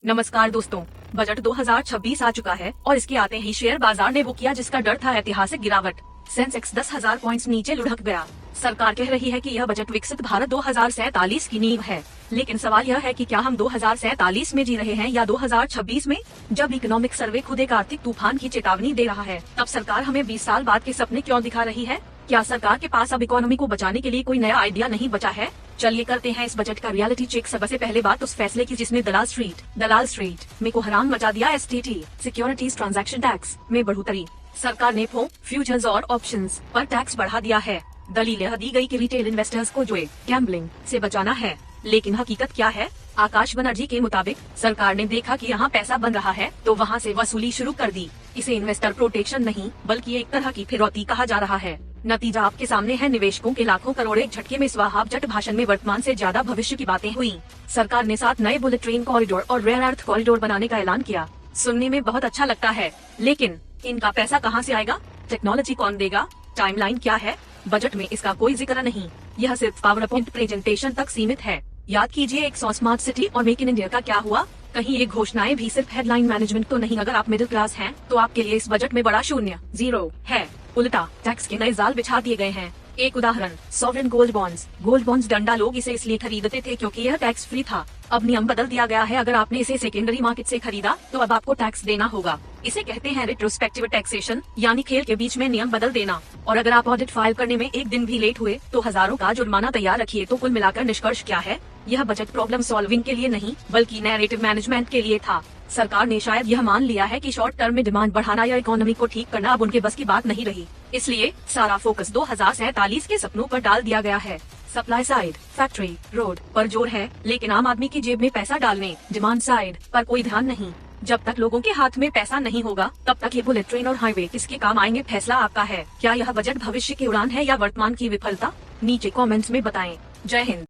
नमस्कार दोस्तों, बजट 2026 आ चुका है और इसके आते ही शेयर बाजार ने वो किया जिसका डर था, ऐतिहासिक गिरावट। सेंसेक्स 10,000 पॉइंट्स नीचे लुढ़क गया। सरकार कह रही है कि यह बजट विकसित भारत 2047 की नींव है, लेकिन सवाल यह है कि क्या हम 2047 में जी रहे हैं या 2026 में? जब इकोनॉमिक सर्वे खुद एक आर्थिक तूफान की चेतावनी दे रहा है, तब सरकार हमें 20 साल बाद के सपने क्यों दिखा रही है? क्या सरकार के पास अब इकोनॉमी को बचाने के लिए कोई नया आइडिया नहीं बचा है? चलिए करते हैं इस बजट का रियलिटी चेक। सबसे पहले बात उस फैसले की जिसने दलाल स्ट्रीट में को हराम मचा दिया। STT सिक्योरिटीज ट्रांजैक्शन टैक्स में बढ़ोतरी। सरकार ने फ्यूचर्स और ऑप्शंस पर टैक्स बढ़ा दिया है। दलील यह दी गई कि रिटेल इन्वेस्टर्स को जुए गैम्बलिंग से बचाना है, लेकिन हकीकत क्या है? आकाश बनर्जी के मुताबिक सरकार ने देखा कि यहाँ पैसा बन रहा है तो वहाँ से वसूली शुरू कर दी। इसे इन्वेस्टर प्रोटेक्शन नहीं बल्कि एक तरह की फिरौती कहा जा रहा है। नतीजा आपके सामने है, निवेशकों के लाखों करोड़ एक झटके में स्वाहा। बजट भाषण में वर्तमान से ज्यादा भविष्य की बातें हुई। सरकार ने 7 नए बुलेट ट्रेन कॉरिडोर और रेयर अर्थ कॉरिडोर बनाने का ऐलान किया। सुनने में बहुत अच्छा लगता है, लेकिन इनका पैसा कहाँ से आएगा? टेक्नोलॉजी कौन देगा? टाइमलाइन क्या है? बजट में इसका कोई जिक्र नहीं। यह सिर्फ पावर पॉइंट प्रेजेंटेशन तक सीमित है। याद कीजिए 100 स्मार्ट सिटी और मेक इन इंडिया का क्या हुआ? कहीं ये घोषणाएं भी सिर्फ हेडलाइन मैनेजमेंट तो नहीं। अगर आप मिडिल क्लास हैं, तो आपके लिए इस बजट में बड़ा शून्य जीरो है। उल्टा टैक्स के नए जाल बिछा दिए गए हैं। एक उदाहरण, सॉवरेन गोल्ड बॉन्ड्स डंडा। लोग इसे इसलिए खरीदते थे क्योंकि यह टैक्स फ्री था। अब नियम बदल दिया गया है, अगर आपने इसे सेकेंडरी मार्केट से खरीदा तो अब आपको टैक्स देना होगा। इसे कहते हैं रेट्रोस्पेक्टिव टैक्सेशन, यानी खेल के बीच में नियम बदल देना। और अगर आप ऑडिट फाइल करने में एक दिन भी लेट हुए तो हजारों का जुर्माना तैयार रखिए। तो कुल मिलाकर निष्कर्ष क्या है? यह बजट प्रॉब्लम सॉल्विंग के लिए नहीं बल्कि नैरेटिव मैनेजमेंट के लिए था। सरकार ने शायद यह मान लिया है कि शॉर्ट टर्म में डिमांड बढ़ाना या इकोनॉमी को ठीक करना अब उनके बस की बात नहीं रही। इसलिए सारा फोकस 2047 के सपनों पर डाल दिया गया है। सप्लाई साइड, फैक्ट्री, रोड पर जोर है, लेकिन आम आदमी की जेब में पैसा डालने डिमांड साइड पर कोई ध्यान नहीं। जब तक लोगों के हाथ में पैसा नहीं होगा, तब तक ये बुलेट ट्रेन और हाईवे किसके काम आएंगे? फैसला आपका है। क्या यह बजट भविष्य की उड़ान है या वर्तमान की विफलता? नीचे कमेंट्स में बताएं। जय हिंद।